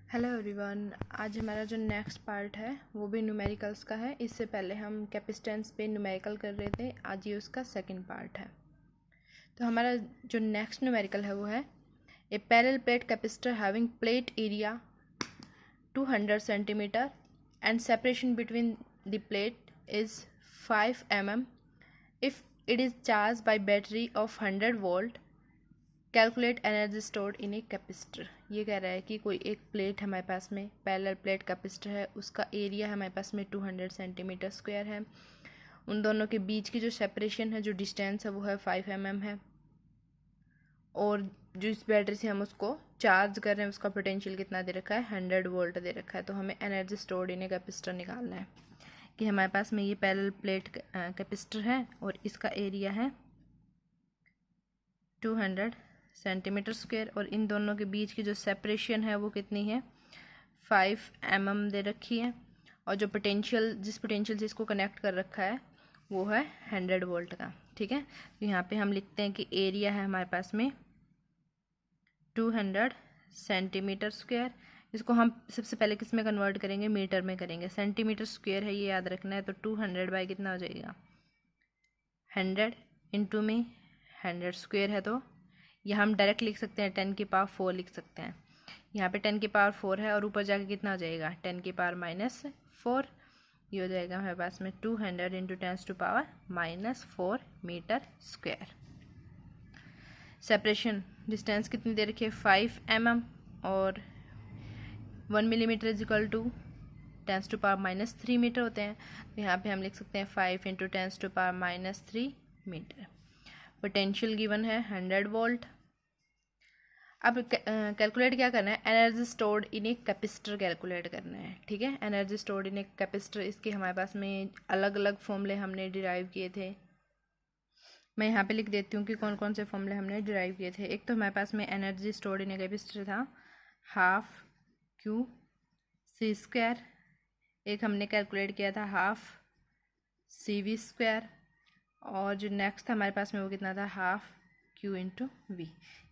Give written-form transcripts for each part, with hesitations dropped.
Hello everyone. आज हमारा जो नेक्स्ट पार्ट है वो भी न्यूमेरिकल्स का है। इससे पहले हम कैपेसिटेंस पे न्यूमेरिकल कर रहे थे, आज ये उसका सेकंड पार्ट है। तो हमारा जो नेक्स्ट न्यूमेरिकल है वो है a parallel plate capacitor having plate area 200 centimetre and separation between the plate is 5 mm if it is charge by battery of 100 volt. Calculate energy stored in a capacitor. ये कह रहा है कि कोई एक प्लेट हमारे पास में पैरेलल प्लेट कैपेसिटर है, उसका एरिया हमारे पास में 200 सेंटीमीटर स्क्वायर है। उन दोनों के बीच की जो सेपरेशन है, जो डिस्टेंस है वो है 5 mm है। और जो इस बैटरी से हम उसको चार्ज कर रहे हैं उसका पोटेंशियल कितना दे रखा है, 100 वोल्ट दे रखा है। तो हमें energy stored in a capacitor निकालना है कि हमारे पास में ये पैरेलल प्लेट कैपेसिटर है और इसका एरिया है 200 सेंटीमीटर स्क्वायर और इन दोनों के बीच की जो सेपरेशन है वो कितनी है, 5 mm दे रखी है। और जो पोटेंशियल, जिस पोटेंशियल से इसको कनेक्ट कर रखा है वो है 100 वोल्ट का। ठीक है, तो यहाँ पे हम लिखते हैं कि एरिया है हमारे पास में 200 सेंटीमीटर स्क्वायर। इसको हम सबसे पहले किस में कन्वर्ट करेंगे, मीटर में करेंगे। सेंटीमीटर स्क्वायर है, ये याद रखना है। तो 200 बाई कितना हो जाएगा, 100 इंटू में 100 स्क्वायर है, तो यह हम डायरेक्ट लिख सकते हैं 10 की पावर 4 लिख सकते हैं। यहाँ पे 10 की पावर 4 है और ऊपर जाके कितना हो जाएगा, 10 की पावर -4। ये हो जाएगा हमारे पास में 200 into 10 to power -4 metre square. Separation distance कितनी दे रखी है, 5 mm और 1 millimetre is equal to 10 to power -3 metre होते हैं। तो यहाँ पे हम लिख सकते हैं 5 into 10 to power -3 metre. Potential given है 100 वोल्ट। अब कैलकुलेट क्या करना है, energy stored in a capacitor calculate करना है। ठीक है, energy stored in a capacitor, इसके हमारे पास में अलग अलग फॉर्मूले हमने डिराइव किए थे। मैं यहाँ पे लिख देती हूँ कि कौन कौन से फॉर्मूले हमने डिराइव किए थे। एक तो हमारे पास में energy stored in a capacitor था हाफ क्यू सी स्क्वायर। एक हमने कैलकुलेट किया था हाफ सी वी स्क्वायर। और जो नेक्स्ट था हमारे पास में वो कितना था, हाफ क्यू इंटू वी।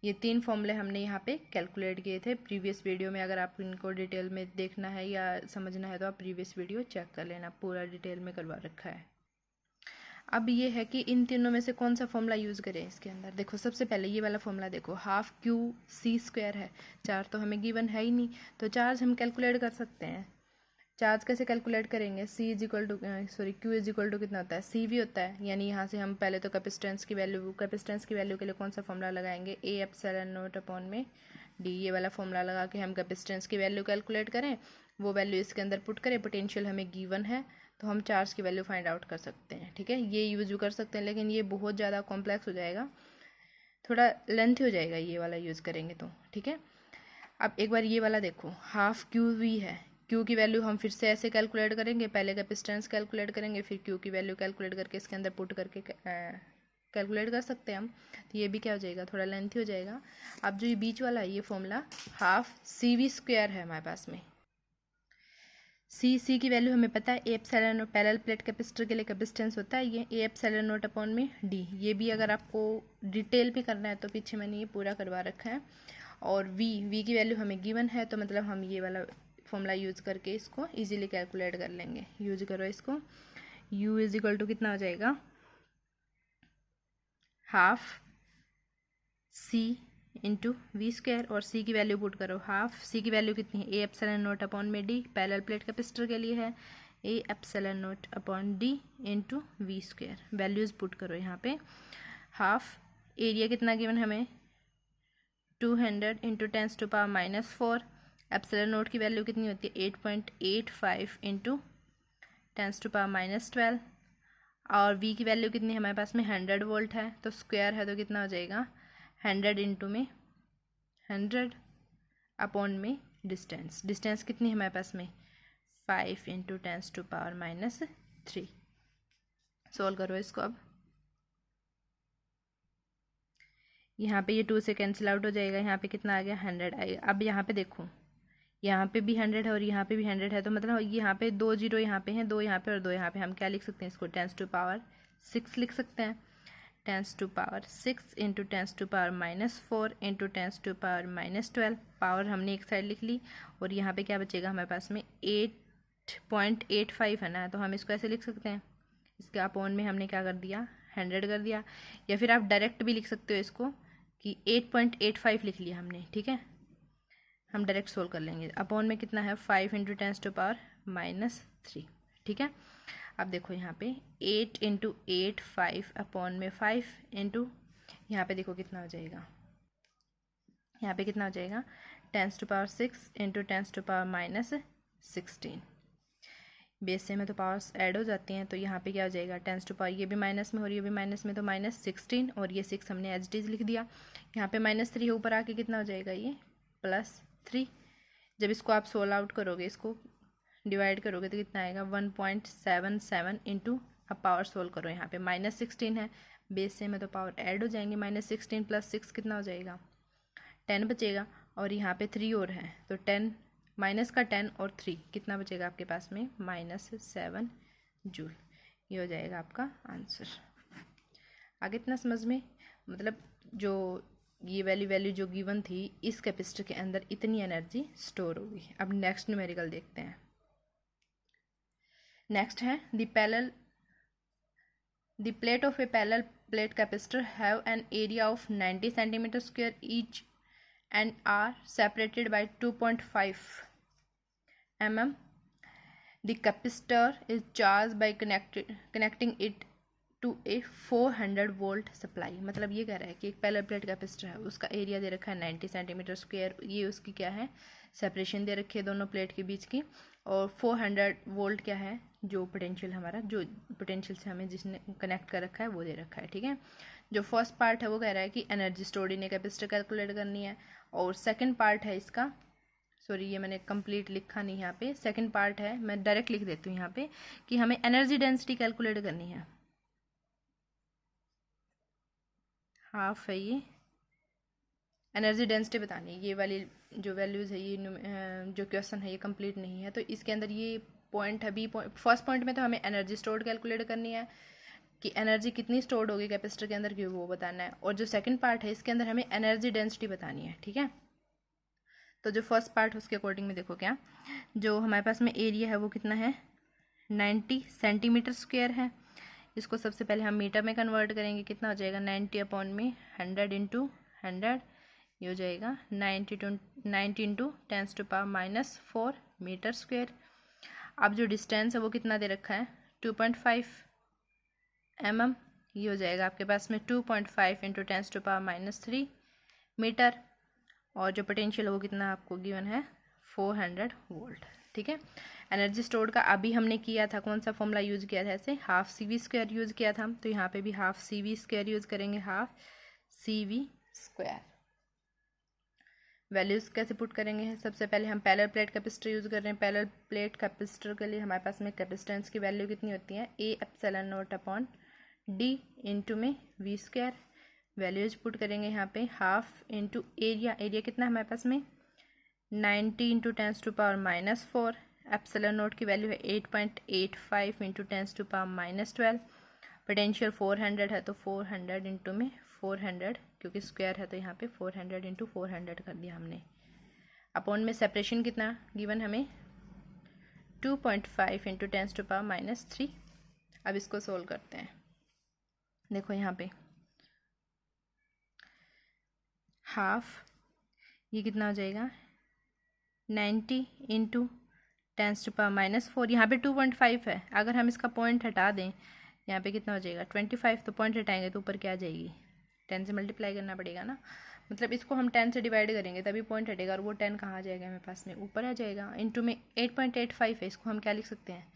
ये 3 फॉर्मूले हमने यहाँ पे कैलकुलेट किए थे प्रीवियस वीडियो में। अगर आपको इनको डिटेल में देखना है या समझना है तो आप प्रीवियस वीडियो चेक कर लेना, पूरा डिटेल में करवा रखा है। अब ये है कि इन तीनों में से कौन सा फॉर्मूला यूज़ करें इसके अंदर। देखो सबसे पहले ये वाला फॉर्मूला देखो, हाफ क्यू सी स्क्वायर है। चार्ज तो हमें गिवन है ही नहीं, तो चार्ज हम कैलकुलेट कर सकते हैं। चार्ज कैसे कैलकुलेट करेंगे, C is equal to Q is equal to कितना होता है, सी वी होता है। यानी यहाँ से हम पहले तो कैपेसिटेंस की वैल्यू के लिए कौन सा फॉर्मूला लगाएंगे, ए एप्सिलॉन नॉट अपॉन में डी। ये वाला फॉर्मूला लगा के हम कैपेसिटेंस की वैल्यू कैलकुलेट करें, वो वैल्यू इसके अंदर पुट करें। पोटेंशियल हमें गिवन है तो हम चार्ज की वैल्यू फाइंड आउट कर सकते हैं। ठीक है, ये यूज़ भी कर सकते हैं, लेकिन ये बहुत ज़्यादा कॉम्प्लेक्स हो जाएगा, थोड़ा लेंथी हो जाएगा ये वाला यूज़ करेंगे तो। ठीक है, अब एक बार ये वाला देखो, हाफ क्यू वी है। क्यू की वैल्यू हम फिर से ऐसे कैलकुलेट करेंगे, पहले कैपेसिटेंस कैलकुलेट करेंगे, फिर क्यू की वैल्यू कैलकुलेट करके इसके अंदर पुट करके कैलकुलेट कर सकते हैं हम। तो ये भी क्या हो जाएगा, थोड़ा लेंथी हो जाएगा। अब जो ये बीच वाला है ये formula half C V square है हमारे पास में। सी की वैल्यू हमें पता है, A epsilon not, parallel plate capacitor के लिए कैपेसिटेंस होता है ये ए एप्सिलॉन नॉट अपॉन में डी। ये भी अगर आपको डिटेल भी करना है तो पीछे मैंने ये पूरा करवा रखा है। और वी की वैल्यू हमें गिवन है, तो मतलब हम ये वाला फॉर्मूला यूज़ करके इसको इजीली कैलकुलेट कर लेंगे। यूज करो इसको, u इज इक्वल टू कितना हो जाएगा, half C into V square. और सी की वैल्यू पुट करो, हाफ सी की वैल्यू कितनी है, ए एप्सिलॉन नॉट अपॉन में डी, पैरेलल प्लेट कैपेसिटर के लिए है A epsilon naught upon D into V square. Values put करो यहाँ पे। हाफ एरिया कितना गिवन हमें, 200 into 10 to power -4। Epsilon naught की वैल्यू कितनी होती है, 8.85 इंटू 10 टू पावर -12। और वी की वैल्यू कितनी है हमारे पास में, 100 वोल्ट है, तो स्क्वायर है तो कितना हो जाएगा, 100 इंटू में 100 अपॉन में डिस्टेंस कितनी है हमारे पास में, 5 इंटू 10 टू पावर -3। सॉल्व करो इसको। अब यहाँ पे ये 2 से कैंसिल आउट हो जाएगा, यहाँ पे कितना आ गया, 100 आएगा। अब यहाँ पे देखो, यहाँ पे भी 100 है और यहाँ पे भी 100 है, तो मतलब यहाँ पे 2 जीरो यहाँ पे हैं, 2 यहाँ पे और 2 यहाँ पे। हम क्या लिख सकते हैं इसको, 10 टू पावर 6 लिख सकते हैं। Tens to power 6 into tens to power -4 into tens to power -12। Power हमने एक साइड लिख ली और यहाँ पे क्या बचेगा हमारे पास में 8.85 है ना, तो हम इसको ऐसे लिख सकते हैं, इसके अपॉन में हमने क्या कर दिया 100 कर दिया, या फिर आप डायरेक्ट भी लिख सकते हो इसको कि 8.85 लिख लिया हमने, ठीक है। हम डायरेक्ट सोल्व कर लेंगे। अपॉन में कितना है 5 इंटू टेंस टू पावर -3, ठीक है। अब देखो यहाँ पे 8 इंटू 8 5 अपॉन में 5 इंटू यहाँ पे देखो कितना हो जाएगा, यहाँ पे कितना हो जाएगा tens to power 6 into tens to power -16। Base से में तो पावर्स ऐड हो जाती हैं, तो यहाँ पे क्या हो जाएगा टेंस टू पावर, ये भी माइनस में और ये भी माइनस में, तो -16 और ये 6 हमने एज इट इज लिख दिया। यहाँ पे -3 है, ऊपर आके कितना हो जाएगा ये +3। जब इसको आप सोल्व आउट करोगे, इसको डिवाइड करोगे तो कितना आएगा 1.77 इंटू, अब पावर सोल्व करो, यहाँ पे -16 है, बेस से में तो पावर ऐड हो जाएंगे, -16 + 6 कितना हो जाएगा 10 बचेगा, और यहाँ पे 3 और है तो 10 माइनस का 10 और 3 कितना बचेगा आपके पास में -7 जूल। ये हो जाएगा आपका आंसर। आगे इतना समझ में, मतलब जो ये वैल्यू जो गिवन थी, इस कैपेसिटर के अंदर इतनी एनर्जी स्टोर होगी। अब नेक्स्ट न्यूमेरिकल देखते हैं। नेक्स्ट है the plate of A parallel plate capacitor have an area of 90 centimetre square each and are separated by 2.5 mm. The capacitor is charged by connecting it to a 400 volt supply. मतलब ये कह रहा है कि एक parallel plate capacitor है, उसका area दे रखा है 90 सेंटीमीटर स्क्वायर, ये उसकी क्या है सेपरेशन दे रखी है दोनों प्लेट के बीच की, और 400 वोल्ट क्या है जो पोटेंशियल हमारा, जो पोटेंशियल से हमें जिसने कनेक्ट कर रखा है वो दे रखा है, ठीक है। जो फर्स्ट पार्ट है वो कह रहा है कि energy stored in a capacitor calculate करनी है, और सेकंड पार्ट है इसका, सॉरी ये मैंने कंप्लीट लिखा नहीं यहाँ पे, सेकंड पार्ट है, मैं डायरेक्ट लिख देती हूँ यहाँ पे कि हमें एनर्जी डेंसिटी कैलकुलेट करनी है। हाफ है ये एनर्जी डेंसिटी बतानी है, ये वाली जो वैल्यूज़ है, ये जो क्वेश्चन है ये कंप्लीट नहीं है, तो इसके अंदर ये पॉइंट है बी पॉइंट। फर्स्ट पॉइंट में तो हमें एनर्जी स्टोर्ड कैलकुलेट करनी है कि एनर्जी कितनी स्टोर्ड होगी कैपेसिटर के अंदर की, वो बताना है, और जो सेकंड पार्ट है इसके अंदर हमें एनर्जी डेंसिटी बतानी है, ठीक है। तो जो फर्स्ट पार्ट है उसके अकॉर्डिंग में देखो क्या, जो हमारे पास में एरिया है वो कितना है 90 सेंटीमीटर स्क्वायर है। इसको सबसे पहले हम मीटर में कन्वर्ट करेंगे, कितना हो जाएगा 90 अपॉन में 100 इंटू 100, ये हो जाएगा 90 into tens to power -4 metre square. अब जो डिस्टेंस है वो कितना दे रखा है 2.5 mm, ये हो जाएगा आपके पास में 2.5 into tens to power -3 metre, और जो पोटेंशियल है वो कितना आपको गिवन है 400 वोल्ट, ठीक है। एनर्जी स्टोर्ड का अभी हमने किया था, कौन सा फॉर्मूला यूज़ किया था, ऐसे हाफ CV² यूज़ किया था, तो यहाँ पे भी हाफ CV² यूज़ करेंगे, हाफ CV²। वैल्यूज़ कैसे पुट करेंगे, सबसे पहले हम पैरेलल प्लेट कैपेसिटर यूज़ कर रहे हैं। पैरेलल प्लेट कैपेसिटर के लिए हमारे पास में कैपेसिटेंस की वैल्यू कितनी होती है A ε0 D इंटू में V²। वैल्यूज पुट करेंगे यहाँ पे हाफ इंटू एरिया कितना हमारे पास में 90 इंटू टेंस टू पावर -4, ε0 की वैल्यू है 8.85 into tens to power -12, potential 400 है तो 400 इंटू में 400, क्योंकि स्क्वायर है तो यहाँ पे 400 इंटू 400 कर दिया हमने। अपॉन में सेपरेशन कितना गिवन हमें 2.5 इंटू टेंस टू पावर -3। अब इसको सोल्व करते हैं। देखो यहाँ पे हाफ, ये कितना हो जाएगा 90 इंटू टेंस टू पावर -4, यहाँ पे 2.5 है, अगर हम इसका पॉइंट हटा दें यहाँ पे कितना हो जाएगा 25, तो पॉइंट हटाएंगे तो ऊपर क्या आ जाएगी 10 से मल्टीप्लाई करना पड़ेगा ना, मतलब इसको हम 10 से डिवाइड करेंगे तभी पॉइंट हटेगा, और वो 10 कहाँ आ जाएगा हमारे पास में ऊपर आ जाएगा। इंटू में 8.85 है, इसको हम क्या लिख सकते हैं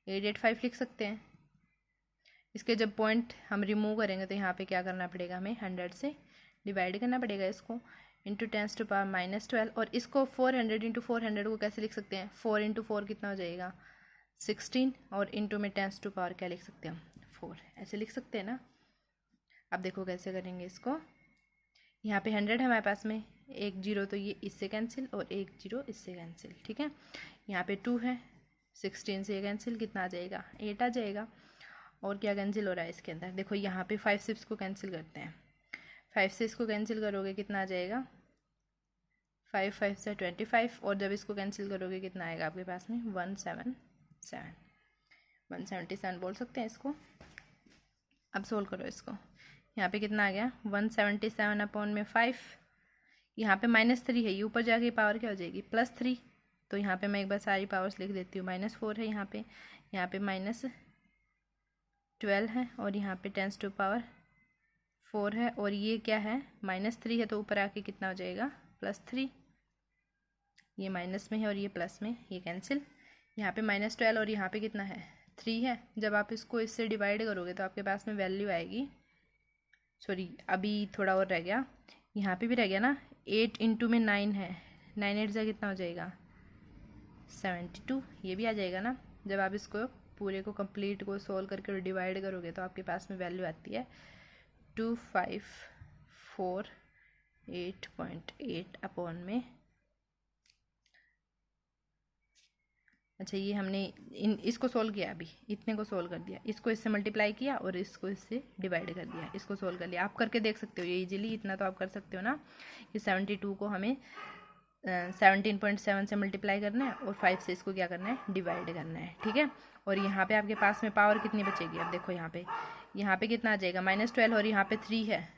885 लिख सकते हैं। इसके जब पॉइंट हम रिमूव करेंगे तो यहाँ पे क्या करना पड़ेगा, हमें 100 से डिवाइड करना पड़ेगा इसको, इंटू टेंस टू पावर -12, और इसको 400 इंटू 400 को कैसे लिख सकते हैं 4 इंटू 4 कितना हो जाएगा 16, और इंटू में टेंस टू पावर क्या लिख सकते हैं हम 4, ऐसे लिख सकते हैं ना। अब देखो कैसे करेंगे इसको, यहाँ पे 100 है हमारे पास में, एक जीरो तो ये इससे कैंसिल और एक जीरो इससे कैंसिल, ठीक है। यहाँ पे 2 है, 16 से कैंसिल, कितना आ जाएगा 8 आ जाएगा, और क्या कैंसिल हो रहा है इसके अंदर, देखो यहाँ पे 5 से इसको कैंसिल करते हैं। 5 से इसको कैंसिल करोगे कितना आ जाएगा, 5 5 से 25, और जब इसको कैंसिल करोगे कितना आएगा आपके पास में 177, 177 बोल सकते हैं इसको। अब सोल्व करो इसको, यहाँ पे कितना आ गया 177 अपॉन में 5, यहाँ पे -3 है, ये ऊपर जाके पावर क्या हो जाएगी +3, तो यहाँ पे मैं एक बार सारी पावर्स लिख देती हूँ। -4 है यहाँ पे -12 है, और यहाँ पे 10⁻⁴ है, और ये क्या है -3 है, तो ऊपर आके कितना हो जाएगा +3, ये माइनस में है और ये प्लस में, ये कैंसिल। यहाँ पे -12 और यहाँ पे कितना है 3 है। जब आप इसको इससे डिवाइड करोगे तो आपके पास में वैल्यू आएगी, सॉरी अभी थोड़ा और रह गया, यहाँ पे भी रह गया ना, 8 इंटू में 9 है, 9 8 से कितना हो जाएगा 72, ये भी आ जाएगा ना। जब आप इसको पूरे को कंप्लीट को सोल्व करके डिवाइड करोगे तो आपके पास में वैल्यू आती है 2548.8 अपॉन में, अच्छा ये हमने इसको सोल्व किया, अभी इतने को सोल्व कर दिया, इसको इससे मल्टीप्लाई किया और इसको इससे डिवाइड कर दिया, इसको सोल्व कर लिया। आप करके देख सकते हो ये इजीली, इतना तो आप कर सकते हो ना कि 72 को हमें 17.7 से मल्टीप्लाई करना है और 5 से इसको क्या करना है डिवाइड करना है, ठीक है। और यहाँ पे आपके पास में पावर कितनी बचेगी, अब देखो यहाँ पे कितना आ जाएगा -12 और यहाँ पे 3 है,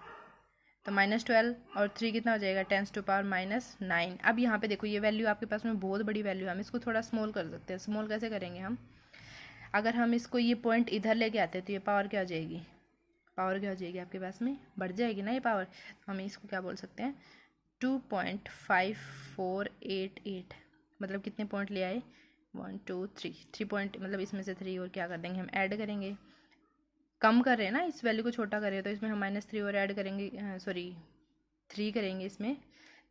तो -12 और 3 कितना हो जाएगा 10⁻⁹। अब यहाँ पे देखो ये वैल्यू आपके पास में बहुत बड़ी वैल्यू है, हम इसको थोड़ा स्मॉल कर सकते हैं। स्मॉल कैसे करेंगे हम, अगर हम इसको ये पॉइंट इधर लेके आते हैं तो ये पावर क्या हो जाएगी, आपके पास में बढ़ जाएगी ना ये पावर, तो हम इसको क्या बोल सकते हैं 2.5488, मतलब कितने पॉइंट ले आए 1 2 3 पॉइंट, मतलब इसमें से 3 और क्या कर देंगे हम ऐड करेंगे, कम कर रहे हैं ना इस वैल्यू को छोटा कर रहे हैं, तो इसमें हम -3 और ऐड करेंगे, सॉरी 3 करेंगे, इसमें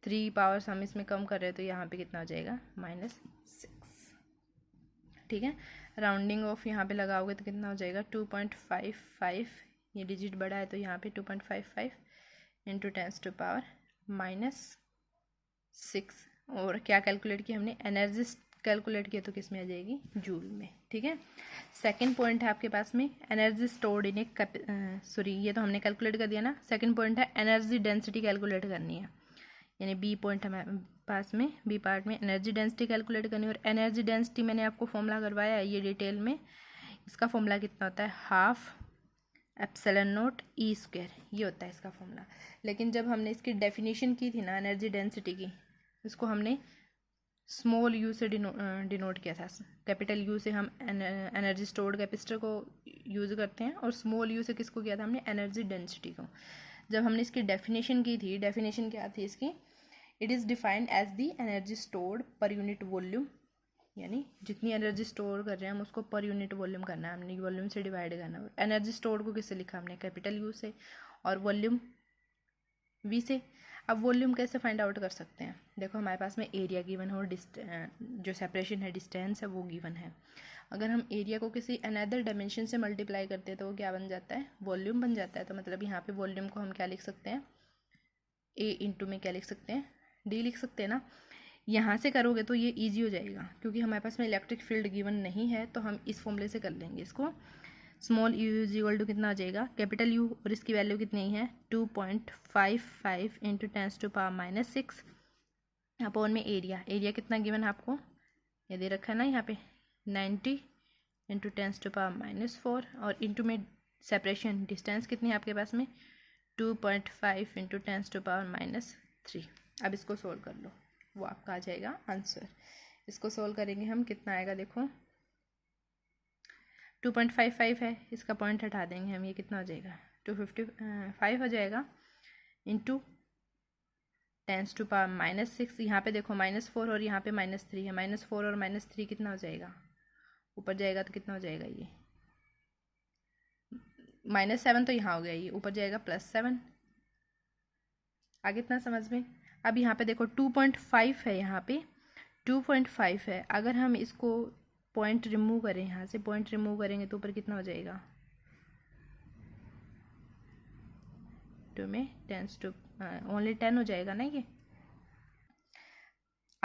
3 पावर्स हम इसमें कम कर रहे हैं, तो यहाँ पे कितना हो जाएगा -6, ठीक है। राउंडिंग ऑफ यहाँ पे लगाओगे तो कितना हो जाएगा 2.55, ये डिजिट बड़ा है तो यहाँ पे 2.55 इंटू 10⁻⁻6, और क्या कैलकुलेट किया हमने एनर्जी कैलकुलेट किया, तो किस में आ जाएगी जूल में, ठीक है। सेकंड पॉइंट है आपके पास में energy stored in A sorry ये तो हमने कैलकुलेट कर दिया ना। सेकंड पॉइंट है एनर्जी डेंसिटी कैलकुलेट करनी है, यानी बी पॉइंट हमारे पास में बी पार्ट में एनर्जी डेंसिटी कैलकुलेट करनी है। और एनर्जी डेंसिटी मैंने आपको फॉर्मूला करवाया है ये डिटेल में, इसका फॉर्मूला कितना होता है 12ε0 E², ये होता है इसका फॉर्मूला। लेकिन जब हमने इसकी डेफिनेशन की थी ना एनर्जी डेंसिटी की, इसको हमने स्मॉल यू से डिनोट किया था, कैपिटल यू से हम एनर्जी स्टोर्ड कैपेसिटर को यूज़ करते हैं, और स्मॉल यू से किसको किया था हमने एनर्जी डेंसिटी को। जब हमने इसकी डेफिनेशन की थी, डेफिनेशन क्या थी इसकी, it is defined as the energy stored per unit volume, यानी जितनी एनर्जी स्टोर कर रहे हैं हम उसको पर यूनिट वॉल्यूम करना है, हमने वॉल्यूम से डिवाइड करना है। एनर्जी स्टोर्ड को किससे लिखा हमने कैपिटल यू से, और वॉल्यूम वी से। अब वॉल्यूम कैसे फाइंड आउट कर सकते हैं, देखो हमारे पास में एरिया गिवन है और जो सेपरेशन है डिस्टेंस है वो गिवन है। अगर हम एरिया को किसी अनदर डायमेंशन से मल्टीप्लाई करते हैं तो वो क्या बन जाता है वॉल्यूम बन जाता है। तो मतलब यहाँ पे वॉल्यूम को हम क्या लिख सकते हैं ए इंटू में क्या लिख सकते हैं डी लिख सकते हैं ना। यहाँ से करोगे तो ये ईजी हो जाएगा, क्योंकि हमारे पास में इलेक्ट्रिक फील्ड गिवन नहीं है, तो हम इस फॉर्मूले से कर लेंगे इसको। Small U is equal to कितना आ जाएगा कैपिटल यू, और इसकी वैल्यू कितनी है 2.55 इंटू 10⁻⁻6 अपॉन में एरिया कितना गिवन है आपको, ये दे रखा है ना यहाँ पे 90 इंटू 10⁻⁻4, और इंटू में सेपरेशन डिस्टेंस कितनी है आपके पास में 2.5 इंटू 10⁻⁻3। अब इसको सोल्व कर लो, वो आपका आ जाएगा आंसर। इसको सोल्व करेंगे हम, कितना आएगा देखो 2.55 है, इसका पॉइंट हटा देंगे हम, ये कितना हो जाएगा 255 हो जाएगा इंटू 10⁻⁻6। यहाँ पे देखो -4 और यहाँ पे -3 है, -4 और -3 कितना हो जाएगा ऊपर जाएगा तो कितना हो जाएगा ये -7, तो यहाँ हो गया ये ऊपर जाएगा +7। आगे इतना समझ में। अब यहाँ पे देखो 2.5 है, यहाँ पे 2.5 है, अगर हम इसको पॉइंट रिमूव करें, यहाँ से पॉइंट रिमूव करेंगे तो ऊपर कितना हो जाएगा 2 में 10 ओनली 10 हो जाएगा ना ये।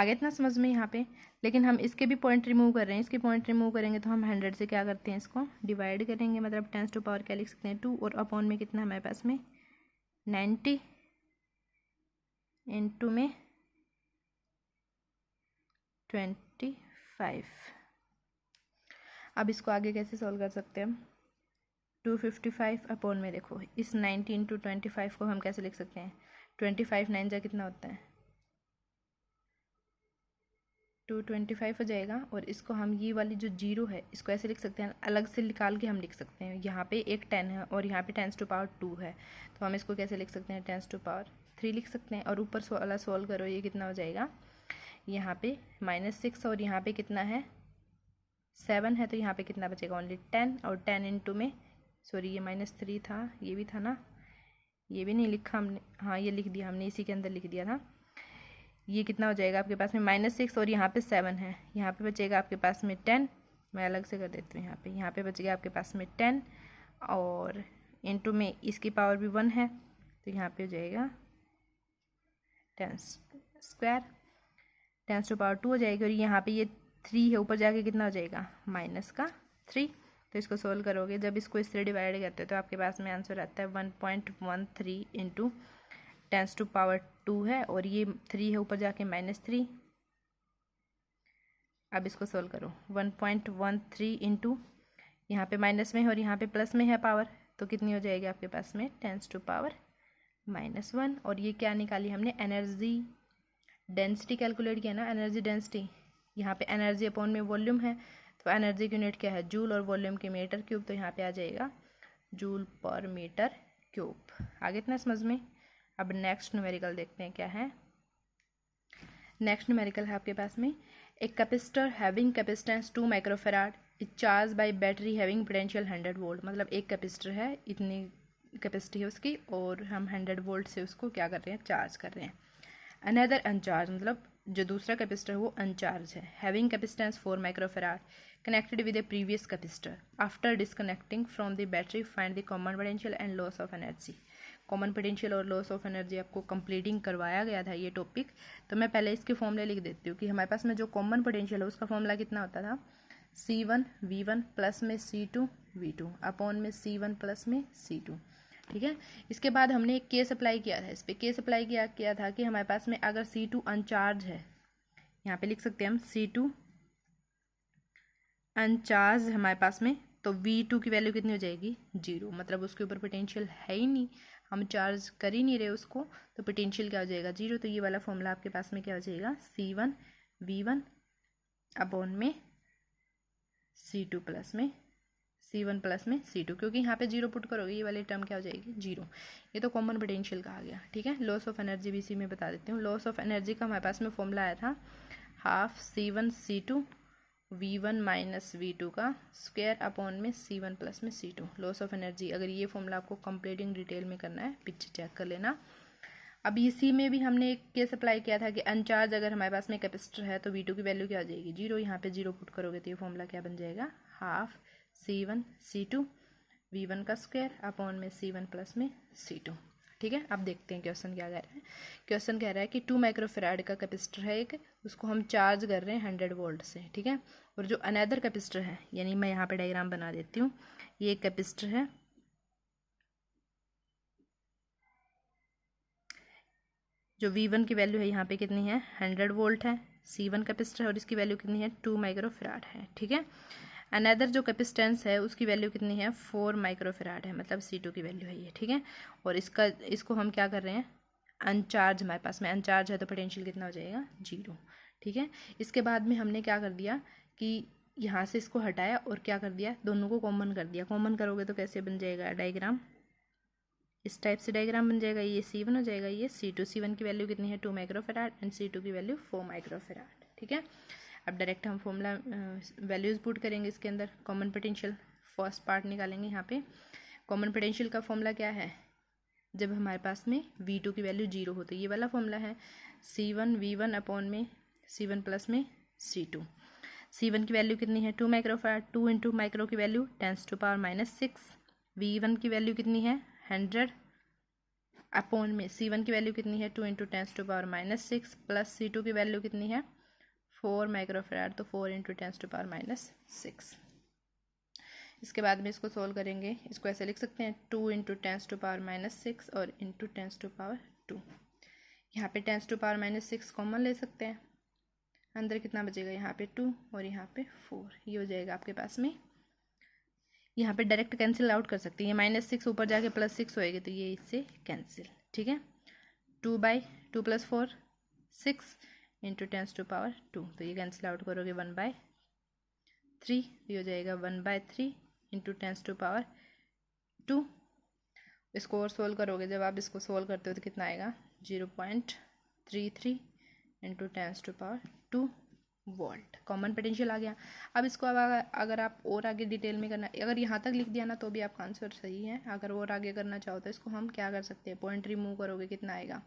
आगे इतना समझ में यहाँ पे। लेकिन हम इसके भी पॉइंट रिमूव कर रहे हैं, इसके पॉइंट रिमूव करेंगे तो हम 100 से क्या करते हैं, इसको डिवाइड करेंगे, मतलब 10 टू पावर क्या लिख सकते हैं 2, और अपॉन में कितना हमारे पास में 90 इंटू में 25। अब इसको आगे कैसे सॉल्व कर सकते हैं हम, 255 अपॉन में, देखो इस 90 इंटू 25 को हम कैसे लिख सकते हैं, 25 9 जा कितना होता है 225 हो जाएगा। और इसको हम ये वाली जो जीरो है इसको ऐसे लिख सकते हैं, अलग से निकाल के हम लिख सकते हैं, यहाँ पे एक 10 है और यहाँ पे 10 टू पावर 2 है, तो हम इसको कैसे लिख सकते हैं 10 टू पावर 3 लिख सकते हैं। और ऊपर वाला सॉल्व करो, ये कितना हो जाएगा, यहाँ पे -6 और यहाँ पे कितना है 7 है, तो यहाँ पे कितना बचेगा ओनली 10, और 10 इंटू में, सॉरी ये -3 था, ये भी था ना, ये भी नहीं लिखा हमने, हाँ ये लिख दिया हमने, इसी के अंदर लिख दिया था। ये कितना हो जाएगा आपके पास में -6 और यहाँ पे 7 है, यहाँ पे बचेगा आपके पास में 10, मैं अलग से कर देती हूँ, यहाँ पे बच गया आपके पास में 10, और इंटू में इसकी पावर भी 1 है, तो यहाँ पे हो जाएगा 10 स्क्वायर, 10 टू पावर 2 हो जाएगी। और यहाँ पे ये 3 है, ऊपर जाके कितना हो जाएगा -3। तो इसको सोल्व करोगे, जब इसको इससे डिवाइड करते हो तो आपके पास में आंसर आता है 1.13 इंटू 10 टू पावर 2 है, और ये 3 है ऊपर जाके -3। अब इसको सोल्व करो, 1.13 इंटू, यहाँ पे माइनस में है और यहाँ पे प्लस में है पावर, तो कितनी हो जाएगी आपके पास में 10 टू पावर -1। और ये क्या निकाली हमने, एनर्जी डेंसिटी कैलकुलेट किया ना, एनर्जी डेंसिटी, यहाँ पे एनर्जी अपॉन में वॉल्यूम है, तो एनर्जी की यूनिट क्या है जूल, और वॉल्यूम के मीटर क्यूब, तो यहाँ पे आ जाएगा जूल पर मीटर क्यूब। आगे इतना समझ में। अब नेक्स्ट न्यूमेरिकल देखते हैं क्या है। नेक्स्ट न्यूमेरिकल है आपके पास में, एक capacitor having capacitance 2 microfarad is charge by battery having potential 100 volt. मतलब एक कैपेसिटर है, इतनी कैपेसिटी है उसकी, और हम 100 वोल्ट से उसको क्या कर रहे हैं, चार्ज कर रहे हैं। अनदर अनचार्ज, मतलब जो दूसरा कैपेसिटर वो अनचार्ज है, having capacitance 4 microfarad connected with A previous capacitor, after disconnecting from the battery find the common potential and loss of energy. Common potential और लॉस ऑफ एनर्जी आपको कंप्लीटिंग करवाया गया था ये टॉपिक, तो मैं पहले इसके फॉर्मूले लिख देती हूँ कि हमारे पास में जो कॉमन पोटेंशियल है उसका फॉर्मूला कितना होता था, C1 V1 प्लस में C2 V2 अपॉन में C1 प्लस में C2। ठीक है, इसके बाद हमने एक केस अप्लाई किया था, इस पर केस अप्लाई किया था कि हमारे पास में अगर C2 अनचार्ज है, यहाँ पे लिख सकते हैं हम C2 अनचार्ज हमारे पास में, तो V2 की वैल्यू कितनी हो जाएगी 0, मतलब उसके ऊपर पोटेंशियल है ही नहीं, हम चार्ज कर ही नहीं रहे उसको, तो पोटेंशियल क्या हो जाएगा 0। तो ये वाला फॉर्मूला आपके पास में क्या हो जाएगा, C1 V1 अपॉन में C2 प्लस में C1 प्लस में C2, क्योंकि यहाँ पे 0 पुट करोगे ये वाली टर्म क्या हो जाएगी 0। ये तो कॉमन पोटेंशियल कहा गया। ठीक है, लॉस ऑफ एनर्जी भी इसी में बता देती हूँ। लॉस ऑफ एनर्जी का हमारे पास में फॉर्मूला आया था half C1 C2 V1 minus V2 का स्क्वायर अपॉन में C1 प्लस में C2, लॉस ऑफ एनर्जी। अगर ये फॉर्मूला आपको कंप्लीटिंग डिटेल में करना है पीछे चेक कर लेना। अब इसी में भी हमने एक केस अप्लाई किया था कि अनचार्ज अगर हमारे पास में कैपेसिटर है तो V2 की वैल्यू क्या हो जाएगी 0, यहाँ पे 0 पुट करोगे तो ये फॉर्मूला क्या बन जाएगा, हाफ C1 C2 V1 का स्क्वायर अपॉन में C1 प्लस में C2। ठीक है, अब देखते हैं क्वेश्चन क्या कह रहा है। क्वेश्चन कह रहा है कि 2 माइक्रोफेराड का कैपेसिटर है एक, उसको हम चार्ज कर रहे हैं 100 वोल्ट से। ठीक है, और जो अनदर कैपेसिटर है, यानी मैं यहाँ पे डायग्राम बना देती हूँ, ये एक कैपेसिटर है, जो V1 की वैल्यू है यहाँ पे कितनी है 100 वोल्ट है, C1 कैपेसिटर है और इसकी वैल्यू कितनी है 2 माइक्रोफेराड है। ठीक है, अनदर जो कैपेसिटेंस है उसकी वैल्यू कितनी है 4 माइक्रोफेराड है, मतलब C2 की वैल्यू है ये। ठीक है, और इसको हम क्या कर रहे हैं, अनचार्ज हमारे पास में अनचार्ज है तो पोटेंशियल कितना हो जाएगा 0। ठीक है, इसके बाद में हमने क्या कर दिया कि यहाँ से इसको हटाया और क्या कर दिया, दोनों को कॉमन कर दिया। कॉमन करोगे तो कैसे बन जाएगा डायग्राम, इस टाइप से डायग्राम बन जाएगा, ये C1 हो जाएगा, ये C2। C1 की वैल्यू कितनी है 2 माइक्रोफेराड एंड C2 की वैल्यू 4 माइक्रोफेराड। ठीक है, अब डायरेक्ट हम फॉर्मूला वैल्यूज पुट करेंगे इसके अंदर। कॉमन पोटेंशियल फर्स्ट पार्ट निकालेंगे। यहाँ पे कॉमन पोटेंशियल का फॉर्मूला क्या है, जब हमारे पास में V2 की वैल्यू 0 हो तो ये वाला फॉर्मूला है C1 V1 अपॉन में C1 प्लस में C2। C1 की वैल्यू कितनी है 2 माइक्रोफेराड, 2 इंटू माइक्रो की वैल्यू 10 टू पावर -6, V1 की वैल्यू कितनी है 100 अपॉन में C1 की वैल्यू कितनी है 2 into 10 to power -6 plus C2 की वैल्यू कितनी है 4 माइक्रोफैराड, तो 4 इंटू 10⁻⁻6। इसके बाद में इसको सोल्व करेंगे, इसको ऐसे लिख सकते हैं 2 इंटू 10⁻⁻6 और इंटू 10⁻²। यहाँ पे 10⁻⁻6 कॉमन ले सकते हैं, अंदर कितना बचेगा, यहाँ पे 2 और यहाँ पे 4, ये हो जाएगा आपके पास में। यहाँ पे डायरेक्ट कैंसिल आउट कर सकते हैं, ये -6 ऊपर जाके +6 होएगी, तो ये इससे कैंसिल, ठीक है। 2/2 + 4 6 इंटू 10⁻², तो ये कैंसिल आउट करोगे 1/3, ये हो जाएगा 1/3 इंटू 10⁻²। इसको और सोल्व करोगे, जब आप इसको सोल्व करते हो तो कितना आएगा, 0.33 इंटू 10⁻² वोल्ट कॉमन पोटेंशियल आ गया। अब इसको अगर आप और आगे डिटेल में करना, अगर यहाँ तक लिख दिया ना तो भी आपका आंसर सही है, अगर और आगे करना चाहो तो इसको हम क्या कर सकते हैं, पॉइंट रिमूव करोगे, कितना आएगा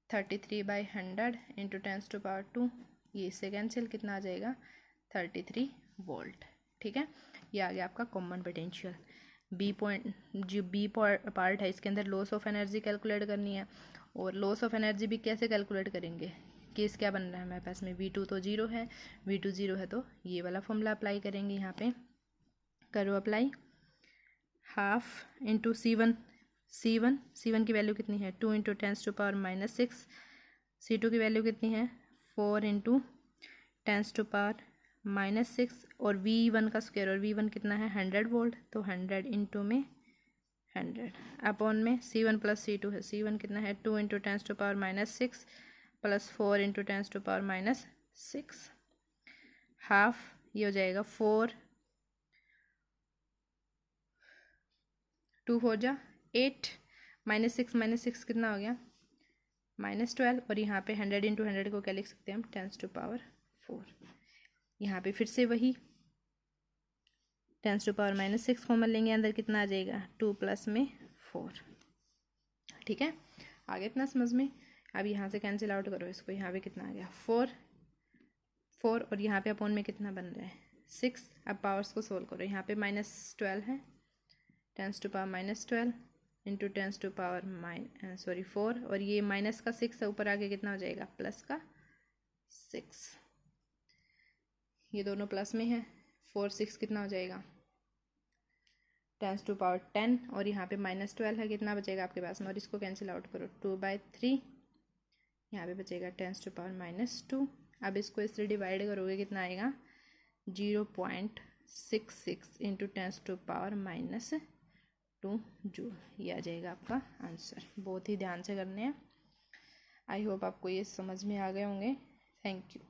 33/100 इंटू 10⁻², ये इससे कैंसिल, कितना आ जाएगा 33 वोल्ट, ठीक है। ये आ गया आपका कॉमन पोटेंशियल। जो बी पार्ट है, इसके अंदर लॉस ऑफ एनर्जी कैलकुलेट करनी है, और लॉस ऑफ एनर्जी भी कैसे कैलकुलेट करेंगे, केस क्या बन रहा है हमारे पास में, V2 तो 0 है, V2 0 है तो ये वाला फॉर्मूला अप्लाई करेंगे, यहाँ पे करो अप्लाई, 1/2 इंटू C1 की वैल्यू कितनी है 2 इंटू 10⁻⁻6, C2 की वैल्यू कितनी है 4 इंटू 10⁻⁻6, और V1 का स्क्वायर, और V1 कितना है 100 वोल्ट, तो 100 इंटू में 100 अपॉन में C1 + C2 है, C1 कितना है 2 इंटू 10⁻⁻6 + 4 इंटू 10⁻⁻6, हाफ, ये हो जाएगा 4, 2 4 जा 8, -6 कितना हो गया -12, और यहाँ पे 100 इंटू 100 को क्या लिख सकते हैं हम 10⁻⁴। यहाँ पे फिर से वही 10⁻⁻6 कॉमन लेंगे, अंदर कितना आ जाएगा 2 + में 4, ठीक है। आगे इतना समझ में। अब यहाँ से कैंसिल आउट करो इसको, यहाँ पे कितना आ गया 4 और यहाँ पे अपॉन में कितना बन रहा है 6। अब पावर्स को सोल्व करो, यहाँ पे -12 है, 10⁻⁻12 इंटू 10⁻4, और ये माइनस का 6 है, ऊपर आगे कितना हो जाएगा प्लस का 6, ये दोनों प्लस में है, 4 6 कितना हो जाएगा 10⁻10, और यहाँ पे -12 है, कितना बचेगा आपके पास में, और इसको कैंसिल आउट करो 2/3, यहाँ पे बचेगा 10⁻⁻2। अब इसको इससे डिवाइड करोगे, कितना आएगा 0.66 इंटू 10⁻⁻2 जूल, ये आ जाएगा आपका आंसर। बहुत ही ध्यान से करने हैं। आई होप आपको ये समझ में आ गए होंगे। Thank you.